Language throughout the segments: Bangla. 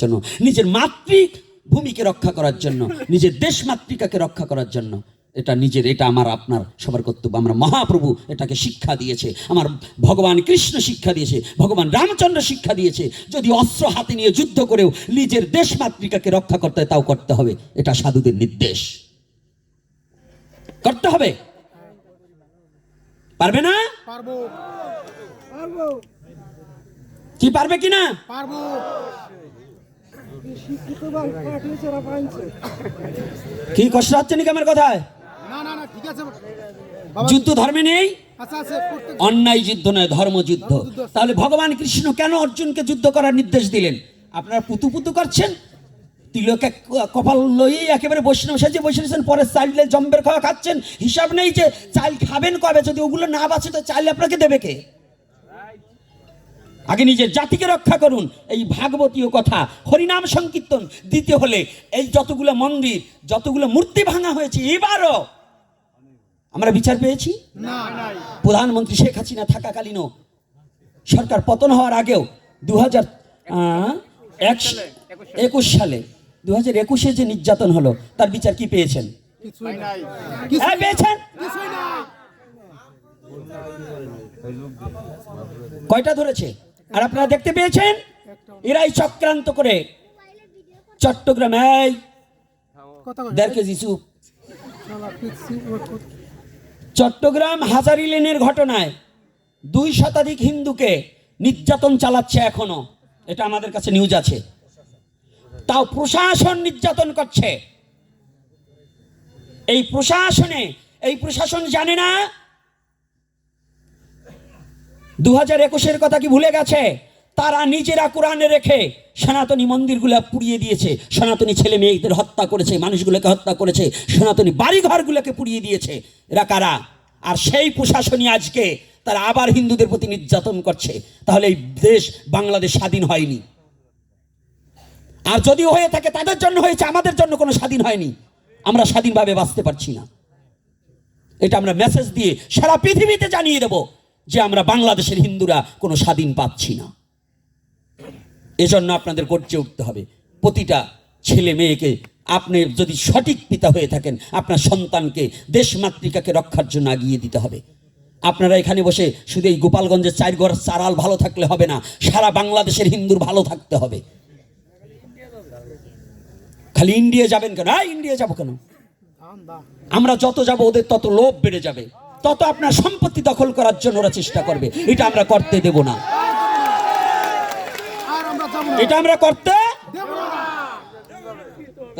জন্য, নিজের মাতৃভূমিকে রক্ষা করার জন্য, নিজের দেশ মাতৃকাকে রক্ষা করার জন্য। এটা আমার আপনার সবার কর্তব্য। আমরা মহাপ্রভু এটাকে শিক্ষা দিয়েছে, আমার ভগবান কৃষ্ণ শিক্ষা দিয়েছে, ভগবান রামচন্দ্র শিক্ষা দিয়েছে। যদি অস্ত্র হাতে নিয়ে যুদ্ধ করেও নিজের দেশ মাতৃকাকে রক্ষা করতে হয়, তাও করতে হবে। এটা সাধুদের নির্দেশ, করতে হবে। পারবে না? পারবো পারবো কি পারবে কিনা? পারবো। শিক্ষিত পাঠিয়েছে পাইছে। কি কষ্ট হচ্ছে নাকি আমার কথায়? না না না ঠিক আছে। যুদ্ধ ধর্মে নেই, আচ্ছা আচ্ছা অন্যায় যুদ্ধ নয়, ধর্মযুদ্ধ। তাহলে ভগবান কৃষ্ণ কেন অর্জুনকে যুদ্ধ করার নির্দেশ দিলেন? আপনারা পুতু পুতু করছেন, তিলকে কপাল লই একেবারে বৈষ্ণব সাজে বসেছেন, পরে চাইলে জম্বের খাওয়া খাচ্ছেন। হিসাব নেই যে চাল খাবেন কবে, যদি ওগুলো না বাঁচে তো চাইলে আপনাকে দেবে কে? আগে নিজের জাতিকে রক্ষা করুন। এই ভাগবতীয় কথা, হরিনাম সংকীর্তন দিতে হলে এই যতগুলো মন্দির, যতগুলো মূর্তি ভাঙা হয়েছে, এবারও আমরা বিচার পেয়েছি। প্রধানমন্ত্রী শেখ হাসিনা থাকাকালীনও, সরকার পতন হওয়ার আগেও 2021 সালে 2021-এ যে নির্যাতন হলো, তার বিচার কি পেয়েছেন? পেয়েছেন? কয়টা ধরেছে? আর আপনারা দেখতে পেয়েছেন? এরাই চক্রান্ত করে চট্টগ্রাম, এই 1.5 কেজি চুপ, চট্টগ্রাম হাজারি লেনের ঘটনায় 2 শতাধিক হিন্দুকে নির্যাতন চালাচ্ছে এখনো। এটা আমাদের কাছে নিউজ আছে। তাও প্রশাসন নির্যাতন করছে। এই প্রশাসন জানে না 2021-এর কথা কি ভুলে গেছে? তারা নিজেরা কোরআনে রেখে সনাতনী মন্দিরগুলো পুড়িয়ে দিয়েছে, সনাতনী ছেলে মেয়েদের হত্যা করেছে, মানুষগুলোকে হত্যা করেছে, সনাতনী বাড়িঘরগুলোকে পুড়িয়ে দিয়েছে। এরা কারা? আর সেই প্রশাসনই আজকে তারা আবার হিন্দুদের প্রতি নির্যাতন করছে। তাহলে এই দেশ বাংলাদেশ স্বাধীন হয়নি। আর যদিও হয়ে থাকে তাদের জন্য হয়েছে, আমাদের জন্য কোনো স্বাধীন হয়নি। আমরা স্বাধীনভাবে বাঁচতে পারছি না। এটা আমরা মেসেজ দিয়ে সারা পৃথিবীতে জানিয়ে দেব যে আমরা বাংলাদেশের হিন্দুরা কোনো স্বাধীন পাচ্ছি না। এজন্য আপনাদের গর্জে উঠতে হবে। প্রতিটা ছেলে মেয়েকে, আপনি যদি সঠিক পিতা হয়ে থাকেন, আপনার সন্তানকে দেশ মাতৃকাকে রক্ষার জন্য এগিয়ে দিতে হবে। আপনারা এখানে বসে শুধু এই গোপালগঞ্জের 4 ঘর চারাল ভালো থাকলে হবে না, সারা বাংলাদেশের হিন্দুর ভালো থাকতে হবে। খালি ইন্ডিয়া যাবেন কেন? ইন্ডিয়া যাবো কেন? আমরা যত যাব ওদের তত লোভ বেড়ে যাবে, তত আপনার সম্পত্তি দখল করার জন্য ওরা চেষ্টা করবে। এটা আমরা করতে দেব না, এটা আমরা করতে দেব না।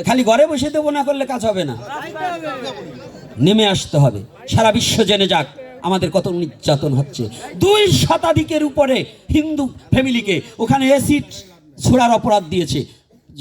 খালি ঘরে বসে দেবো না করলে কাজ হবে না, নেমে আসতে হবে। সারা বিশ্ব জেনে যাক আমাদের কত নির্যাতন হচ্ছে। 2 শতাধিকের উপরে হিন্দু ফ্যামিলিকে ওখানে অ্যাসিড ছোড়ার অপরাধ দিয়েছে,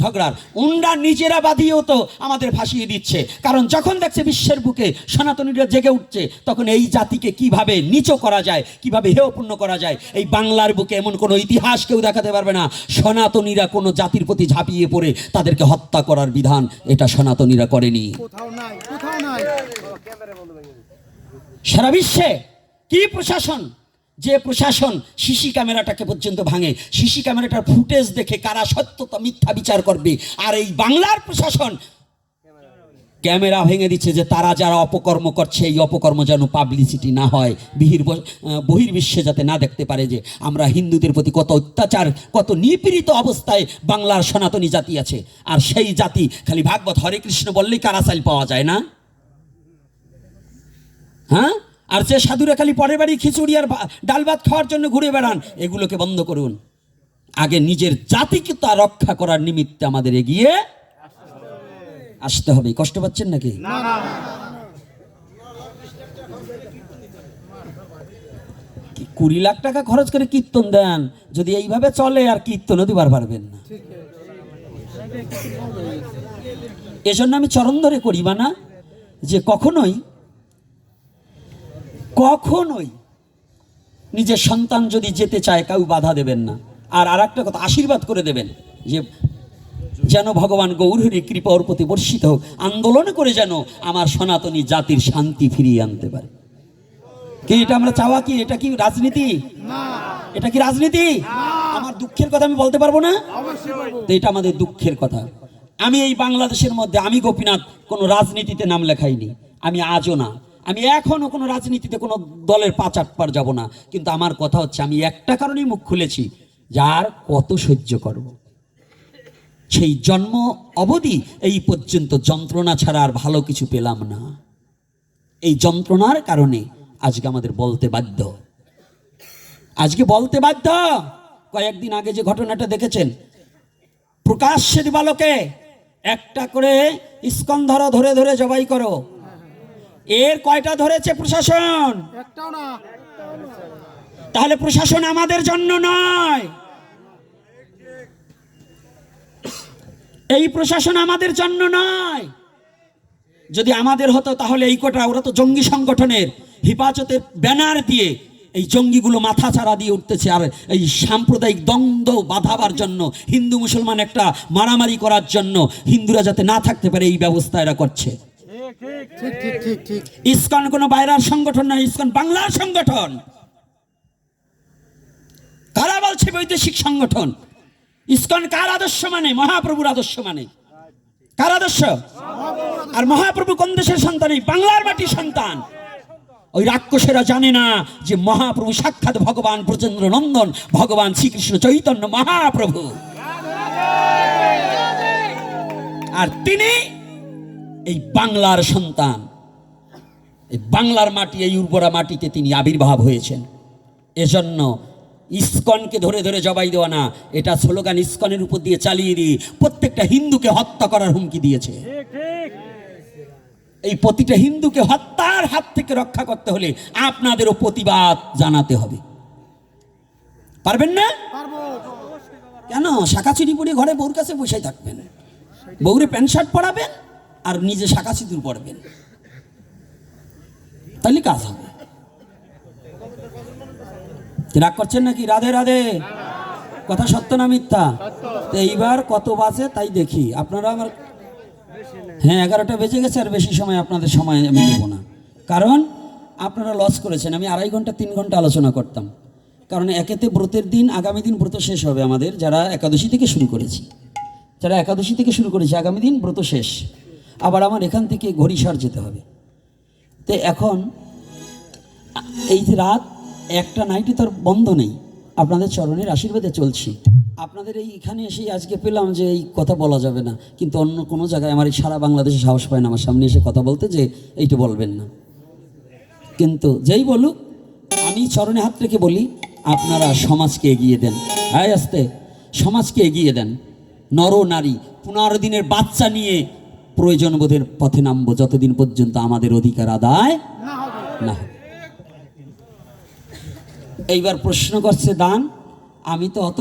ঝগড়ার উন্ডা নিজেরা বাঁধিয়েও তো আমাদের ভাসিয়ে দিচ্ছে। কারণ যখন দেখছে বিশ্বের বুকে সনাতনীরা জেগে উঠছে, তখন এই জাতিকে কিভাবে নিচু করা যায়, কিভাবে হেয়পূর্ণ করা যায়, এই বাংলার বুকে এমন কোনো ইতিহাস কেউ দেখাতে পারবে না সনাতনীরা কোনো জাতির প্রতি ঝাঁপিয়ে পড়ে তাদেরকে হত্যা করার বিধান এটা সনাতনীরা করেনি। সারা বিশ্বে কি প্রশাসন, যে প্রশাসন সিসি ক্যামেরাটাকে পর্যন্ত ভাঙে, সিসি ক্যামেরাটার ফুটেজ দেখে কারা সত্যতা মিথ্যা বিচার করবে। আর এই বাংলার প্রশাসন ক্যামেরা ভেঙে দিচ্ছে যে তারা যারা অপকর্ম করছে, এই অপকর্ম যেন পাবলিসিটি না হয়, বহির্বিশ্বে যাতে না দেখতে পারে যে আমরা হিন্দুদের প্রতি কত অত্যাচার, কত নিপীড়িত অবস্থায় বাংলার সনাতনী জাতি আছে। আর সেই জাতি খালি ভাগবত হরে কৃষ্ণ বললেই কারাচাইল পাওয়া যায় না? হ্যাঁ, আর যে সাধুরা খালি পরের বাড়ি খিচুড়ি আর ডাল ভাত খাওয়ার জন্য ঘুরে বেড়ান, এগুলোকে বন্ধ করুন। আগে নিজের জাতিকে তা রক্ষা করার নিমিত্তে আমাদের এগিয়ে আসতে হবে। কষ্ট পাচ্ছেন নাকি? 20 লাখ টাকা খরচ করে কীর্তন দেন, যদি এইভাবে চলে আর কীর্তনও দিবার পারবেন না। এজন্য আমি চরণ ধরে করি না যে কখনোই নিজের সন্তান যদি যেতে চায় কেউ বাধা দেবেন না। আর আরেকটা কথা, আশীর্বাদ করে দেবেন যে যেন ভগবান গৌরহরি কৃপা ওর প্রতি বর্ষিত হোক, আন্দোলন করে যেন আমার সনাতনী জাতির শান্তি ফিরিয়ে আনতে পারে। কি এটা আমরা চাওয়া? কি এটা কি রাজনীতি? এটা কি রাজনীতি? আমার দুঃখের কথা আমি বলতে পারবো না? অবশ্যই পারবো। তো এটা আমাদের দুঃখের কথা। আমি এই বাংলাদেশের মধ্যে, আমি গোপীনাথ কোনো রাজনীতিতে নাম লেখাইনি, আমি আজও না, আমি এখনো কোনো রাজনীতিতে কোনো দলের পা চাটপার যাব না। কিন্তু আমার কথা হচ্ছে, আমি একটা কারণেই মুখ খুলেছি, যার কত সহ্য করব। সেই জন্ম অবধি এই পর্যন্ত যন্ত্রণা ছাড়া আর ভালো কিছু পেলাম না। এই যন্ত্রণার কারণে আজকে আমাদের বলতে বাধ্য, আজকে বলতে বাধ্য। কয়েকদিন আগে যে ঘটনাটা দেখেছেন, প্রকাশ্যে দিবালোকে একটা করে ইস্কন ধরে ধরে জবাই করো, এর কয়টা ধরেছে প্রশাসন? একটাও না। তাহলে প্রশাসন আমাদের জন্য নয়, এই প্রশাসন আমাদের জন্য নয়। যদি আমাদের হতো তাহলে এই কটা, ওরা তো জঙ্গি সংগঠনের হেফাজতের ব্যানার দিয়ে এই জঙ্গিগুলো মাথা চারা দিয়ে উঠতেছে, আর এই সাম্প্রদায়িক দ্বন্দ্ব বাঁধাবার জন্য, হিন্দু মুসলমান একটা মারামারি করার জন্য, হিন্দুরা যাতে না থাকতে পারে এই ব্যবস্থা এরা করছে। ঠিক ঠিক ঠিক ঠিক। ইসকন কোনো বাইরের সংগঠন নয়, ইসকন বাংলার সংগঠন। কারা বলছে বৈদেশিক সংগঠন? ইসকন কার আদর্শ মানে? মহাপ্রভুর আদর্শ মানে। কার আদর্শ? আর মহাপ্রভু কোন দেশের সন্তান? এই বাংলার মাটির সন্তান। ওই রাক্ষসেরা জানে না যে মহাপ্রভু সাক্ষাৎ ভগবান ব্রজেন্দ্র নন্দন, ভগবান শ্রীকৃষ্ণ চৈতন্য মহাপ্রভু। আর তিনি এই বাংলার সন্তান, এই বাংলার মাটি, এই উর্বরা মাটিতে তিনি আবির্ভাব হয়েছেন। এজন্য ইসকনকে ধরে ধরে জবাই দেওয়া না, এটা স্লোগান ইসকনের উপর দিয়ে চালিয়ে দিয়ে প্রত্যেকটা হিন্দুকে হত্যা করার হুমকি দিয়েছে। এই প্রতিটা হিন্দুকে হত্যার হাত থেকে রক্ষা করতে হলে আপনাদেরও প্রতিবাদ জানাতে হবে। পারবেন না? পারবো। কেন শাখা চুরি পরে ঘরে বউর কাছে বসে থাকবেন, বউরে প্যান্ট শার্ট পরাবেন আর নিজে শাখা সিঁদুর পরবেন, তাহলে কাজ হবে। রাগ করছেন নাকি? রাধে রাধে। কথা সত্য না মিথ্যা? তো এইবার কত বাজে তাই দেখি। আপনারা আমার, হ্যাঁ 11টা বেজে গেছে, আর বেশি সময় আপনাদের সময় আমি দেব না, কারণ আপনারা লস করেছেন। আমি 2.5 ঘন্টা 3 ঘন্টা আলোচনা করতাম, কারণ একেতে ব্রতের দিন, আগামী দিন ব্রত শেষ হবে আমাদের, যারা একাদশী থেকে শুরু করেছি, আগামী দিন ব্রত শেষ। আবার আমার এখান থেকে ঘড়িসার যেতে হবে। তো এখন এই যে রাত 1টা নাইটে তার বন্ধ নেই, আপনাদের চরণের আশীর্বাদে চলছি। আপনাদের এইখানে এসেই আজকে পেলাম যে এই কথা বলা যাবে না, কিন্তু অন্য কোনো জায়গায় আমার এই সারা বাংলাদেশে সাহস পায় না আমার সামনে এসে কথা বলতে যে এইটা বলবেন না। কিন্তু যেই বলুক, আমি চরণে হাত রেখে বলি, আপনারা সমাজকে এগিয়ে দেন, হ্যাঁ আস্তে সমাজকে এগিয়ে দেন। নর নারী 15 দিনের বাচ্চা নিয়ে প্রয়োজন বোধের পথে নামবো, যতদিন পর্যন্ত আমাদের অধিকার আদায় না হবে। না হবে। এইবার প্রশ্ন করছে দান, আমি তো অত